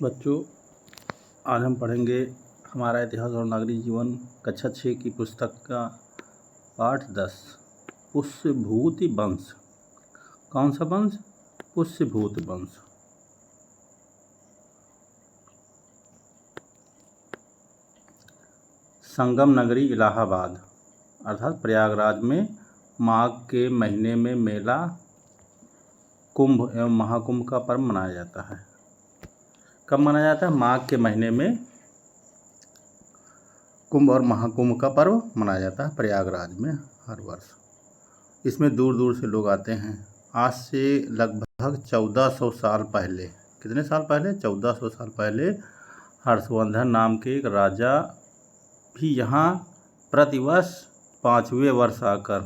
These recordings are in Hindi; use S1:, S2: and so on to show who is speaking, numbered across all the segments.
S1: बच्चों, आज हम पढ़ेंगे हमारा इतिहास और नागरिक जीवन कक्षा 6 की पुस्तक का पाठ 10 पुष्यभूति वंश। कौन सा वंश? पुष्यभूति वंश। संगम नगरी इलाहाबाद अर्थात प्रयागराज में माघ के महीने में मेला, कुंभ एवं महाकुंभ का पर्व मनाया जाता है। कब मनाया जाता है? माघ के महीने में कुंभ और महाकुंभ का पर्व मनाया जाता है प्रयागराज में हर वर्ष। इसमें दूर दूर से लोग आते हैं। आज से लगभग 1400 साल पहले, कितने साल पहले? 1400 साल पहले हर्षवर्धन नाम के एक राजा भी यहाँ प्रतिवर्ष 5वें वर्ष आकर,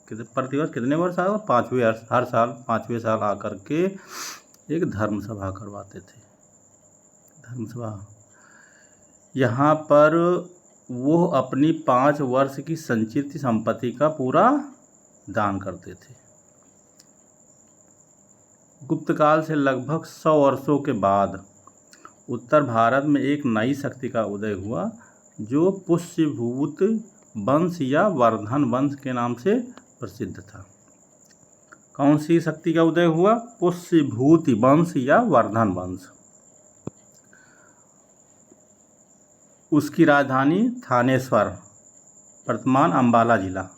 S1: प्रतिवर्ष कितने वर्ष आकर? 5वें वर्ष, हर साल 5वें साल आकर के एक धर्म सभा करवाते थे। धर्मसभा यहाँ पर वो अपनी 5 वर्ष की संचित संपत्ति का पूरा दान करते थे। गुप्त काल से लगभग 100 वर्षों के बाद उत्तर भारत में एक नई शक्ति का उदय हुआ जो पुष्यभूत वंश या वर्धन वंश के नाम से प्रसिद्ध था। कौन सी शक्ति का उदय हुआ? पुष्यभूति वंश या वर्धन वंश। उसकी राजधानी थानेश्वर, वर्तमान अंबाला जिला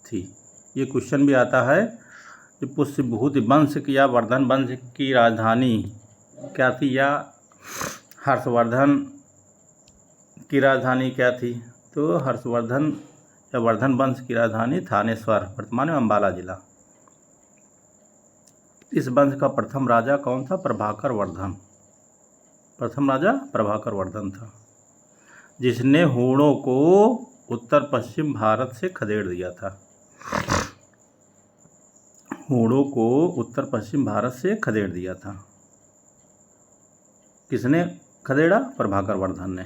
S1: थी। ये क्वेश्चन भी आता है कि पुष्यभूति वंश की या वर्धन वंश की राजधानी क्या थी, या हर्षवर्धन की राजधानी क्या थी? तो हर्षवर्धन या वर्धन वंश की राजधानी थानेश्वर, वर्तमान में अंबाला जिला। इस वंश का प्रथम राजा कौन था? प्रभाकर वर्धन। प्रथम राजा प्रभाकर वर्धन था, जिसने हूणों को उत्तर पश्चिम भारत से खदेड़ दिया था। हूणों को उत्तर पश्चिम भारत से खदेड़ दिया था। किसने खदेड़ा? प्रभाकर वर्धन ने।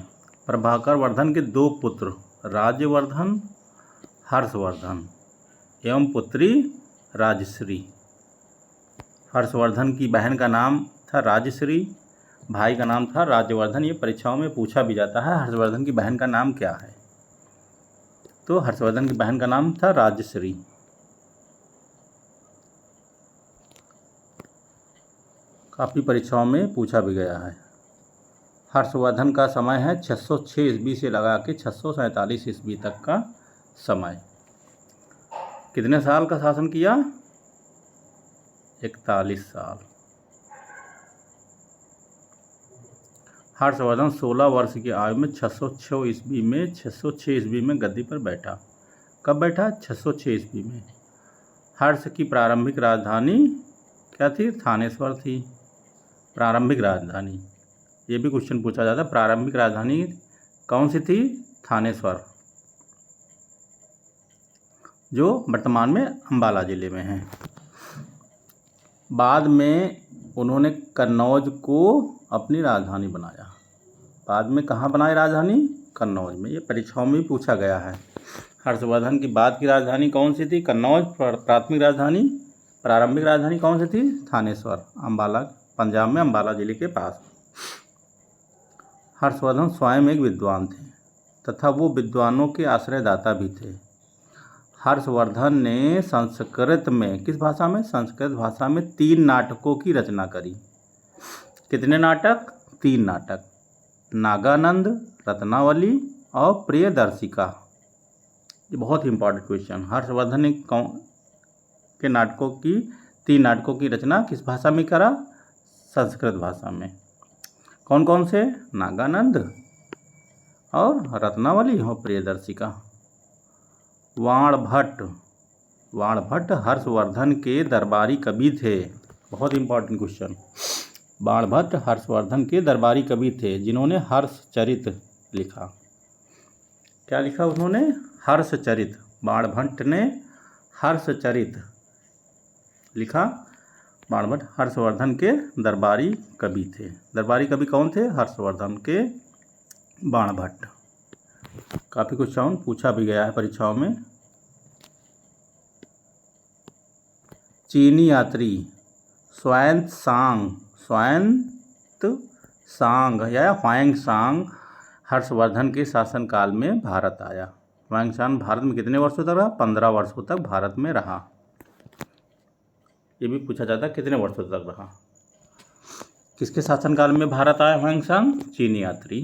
S1: प्रभाकर वर्धन के 2 पुत्र राज्यवर्धन, हर्षवर्धन एवं पुत्री राजश्री। हर्षवर्धन की बहन का नाम था राजश्री, भाई का नाम था राज्यवर्धन। ये परीक्षाओं में पूछा भी जाता है, हर्षवर्धन की बहन का नाम क्या है? तो हर्षवर्धन की बहन का नाम था राजश्री। काफ़ी परीक्षाओं में पूछा भी गया है। हर्षवर्धन का समय है 606 ईस्वी से लगा के 647 ईस्वी तक का समय। कितने साल का शासन किया? 41 साल। हर्षवर्धन 16 वर्ष की आयु में 606 ईस्वी में गद्दी पर बैठा। कब बैठा? 606 ईस्वी में। हर्ष की प्रारंभिक राजधानी क्या थी? थानेश्वर थी। प्रारंभिक राजधानी, ये भी क्वेश्चन पूछा जाता है। प्रारंभिक राजधानी कौन सी थी? थानेश्वर, जो वर्तमान में अंबाला जिले में है। बाद में उन्होंने कन्नौज को अपनी राजधानी बनाया। बाद में कहाँ बनाई राजधानी? कन्नौज में। ये परीक्षाओं में भी पूछा गया है। हर्षवर्धन की बाद की राजधानी कौन सी थी? कन्नौज। प्राथमिक राजधानी, प्रारंभिक राजधानी कौन सी थी? थानेश्वर, अंबाला, पंजाब में अंबाला जिले के पास। हर्षवर्धन स्वयं एक विद्वान थे तथा वो विद्वानों के आश्रयदाता भी थे। हर्षवर्धन ने संस्कृत में, किस भाषा में? संस्कृत भाषा में 3 नाटकों की रचना करी। कितने नाटक? 3 नाटक। नागानंद, रत्नावली और प्रियदर्शिका। ये बहुत ही इंपॉर्टेंट क्वेश्चन। हर्षवर्धन ने के नाटकों की 3 नाटकों की रचना किस भाषा में करा? संस्कृत भाषा में। कौन कौन से? नागानंद और रत्नावली और प्रियदर्शिका। वाणभट्ट हर्षवर्धन के दरबारी कवि थे। बहुत इंपॉर्टेंट क्वेश्चन। बाणभट्ट हर्षवर्धन के दरबारी कवि थे जिन्होंने हर्षचरित लिखा। क्या लिखा उन्होंने? हर्षचरित। बाणभट्ट ने हर्षचरित लिखा। बाणभट्ट हर्षवर्धन के दरबारी कवि थे। दरबारी कवि कौन थे? हर्षवर्धन के बाणभट्ट। काफ़ी क्वेश्चन पूछा भी गया है परीक्षाओं में। चीनी यात्री स्वान सांग या ह्वांग सांग हर्षवर्धन के शासनकाल में भारत आया। ह्वांग सांग भारत में कितने वर्षों तक रहा? 15 वर्षों तक भारत में रहा। ये भी पूछा जाता है कितने वर्षों तक रहा। किसके शासनकाल में भारत आया ह्वांग सांग? चीनी यात्री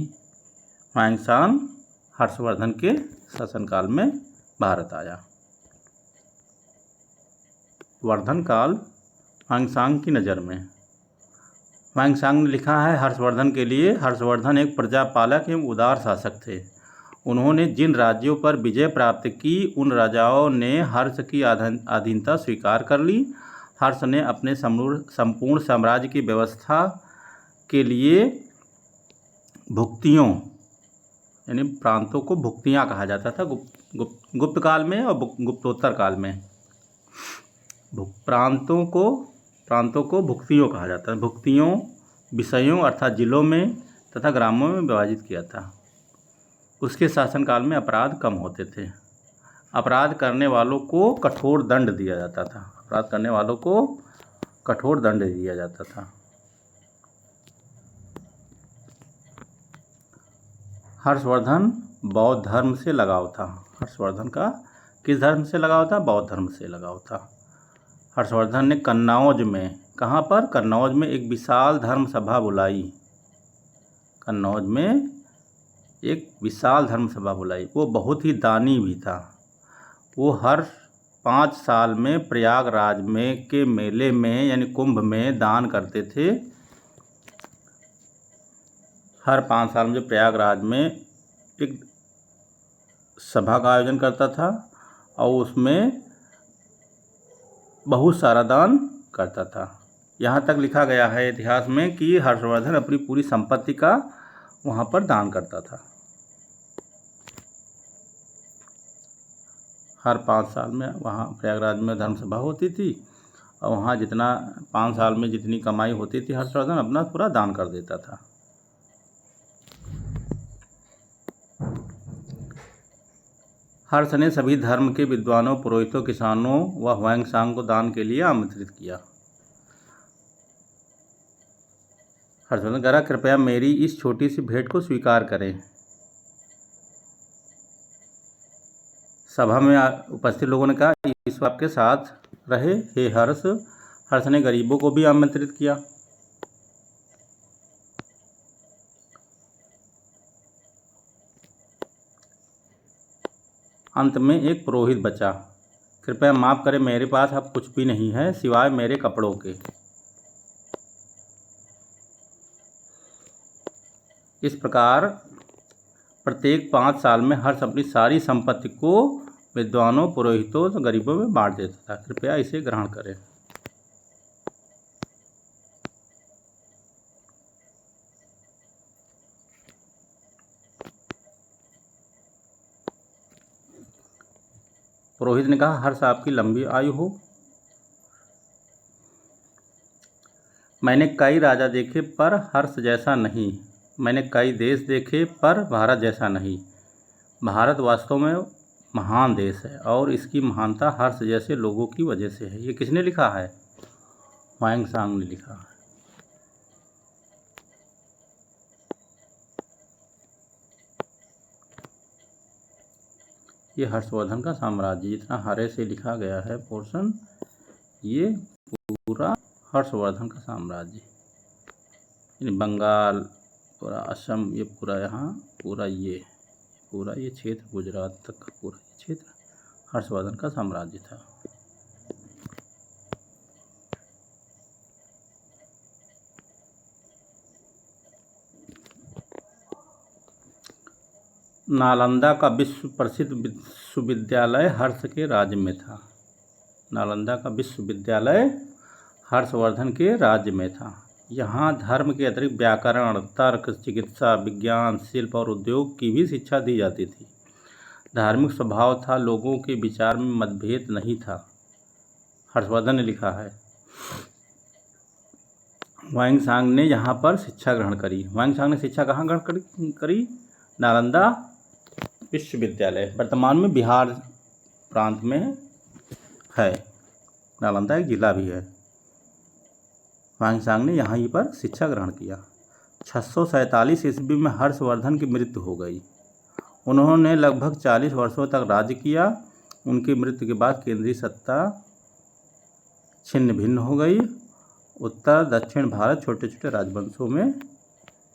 S1: ह्वांग सांग हर्षवर्धन के शासनकाल में भारत आया। वर्धन काल ह्वांग सांग की नज़र में। ह्वांग सांग ने लिखा है हर्षवर्धन के लिए, हर्षवर्धन एक प्रजापालक एवं उदार शासक थे। उन्होंने जिन राज्यों पर विजय प्राप्त की उन राजाओं ने हर्ष की अधीनता स्वीकार कर ली। हर्ष ने अपने संपूर्ण साम्राज्य की व्यवस्था के लिए भुक्तियों यानी प्रांतों को भुक्तियाँ कहा जाता था गुप्त काल में और गुप्तोत्तर काल में। प्रांतों को भुक्तियों कहा जाता है। भुक्तियों विषयों अर्थात जिलों में तथा ग्रामों में विभाजित किया था। उसके शासनकाल में अपराध कम होते थे। अपराध करने वालों को कठोर दंड दिया जाता था। अपराध करने वालों को कठोर दंड दिया जाता था। हर्षवर्धन बौद्ध धर्म से लगाव था। हर्षवर्धन का किस धर्म से लगाव था? बौद्ध धर्म से लगाव था। हर्षवर्धन ने कन्नौज में, कहाँ पर? कन्नौज में एक विशाल धर्म सभा बुलाई। कन्नौज में एक विशाल धर्म सभा बुलाई। वो बहुत ही दानी भी था। वो हर 5 साल में प्रयागराज में के मेले में यानी कुंभ में दान करते थे। हर 5 साल में प्रयागराज में एक सभा का आयोजन करता था और उसमें बहुत सारा दान करता था। यहाँ तक लिखा गया है इतिहास में कि हर्षवर्धन अपनी पूरी संपत्ति का वहाँ पर दान करता था। हर 5 साल में वहाँ प्रयागराज में धर्म सभा होती थी और वहाँ जितना 5 साल में जितनी कमाई होती थी हर्षवर्धन अपना पूरा दान कर देता था। हर्ष ने सभी धर्म के विद्वानों, पुरोहितों, किसानों व ह्वांग सांग को दान के लिए आमंत्रित किया। हर्षवर्धन कह रहा कृपया मेरी इस छोटी सी भेंट को स्वीकार करें। सभा में उपस्थित लोगों ने कहा ईश्वर आपके साथ रहे हे हर्ष। हर्ष ने गरीबों को भी आमंत्रित किया। अंत में एक पुरोहित बचा। कृपया माफ़ करें मेरे पास अब कुछ भी नहीं है सिवाय मेरे कपड़ों के। इस प्रकार प्रत्येक 5 साल में हर्ष अपनी सारी संपत्ति को विद्वानों, पुरोहितों, गरीबों में बांट देता था। कृपया इसे ग्रहण करें। पुरोहित ने कहा हर्ष आपकी लंबी आयु हो। मैंने कई राजा देखे पर हर्ष जैसा नहीं। मैंने कई देश देखे पर भारत जैसा नहीं। भारत वास्तव में महान देश है और इसकी महानता हर्ष जैसे लोगों की वजह से है। ये किसने लिखा है? ह्वांग सांग ने लिखा है। ये हर्षवर्धन का साम्राज्य, जितना हरे से लिखा गया है पोर्शन, ये पूरा हर्षवर्धन का साम्राज्य, यानी बंगाल, पूरा असम, ये पूरा यहाँ पूरा ये क्षेत्र, गुजरात तक का पूरा ये क्षेत्र हर्षवर्धन का साम्राज्य था। नालंदा का विश्व प्रसिद्ध विश्वविद्यालय हर्ष के राज्य में था। नालंदा का विश्वविद्यालय हर्षवर्धन के राज्य में था। यहाँ धर्म के अतिरिक्त व्याकरण, तर्क, चिकित्सा, विज्ञान, शिल्प और उद्योग की भी शिक्षा दी जाती थी। धार्मिक स्वभाव था, लोगों के विचार में मतभेद नहीं था। हर्षवर्धन ने लिखा है। ह्वांग सांग ने यहाँ पर शिक्षा ग्रहण करी। ह्वांग सांग ने शिक्षा कहाँ ग्रहण करी? नालंदा विश्वविद्यालय, वर्तमान में बिहार प्रांत में है। नालंदा एक जिला भी है। ह्वांग सांग ने यहाँ पर शिक्षा ग्रहण किया। 647 ईस्वी में हर्षवर्धन की मृत्यु हो गई। उन्होंने लगभग 40 वर्षों तक राज्य किया। उनकी मृत्यु के बाद केंद्रीय सत्ता छिन्न भिन्न हो गई। उत्तर दक्षिण भारत छोटे छोटे राजवंशों में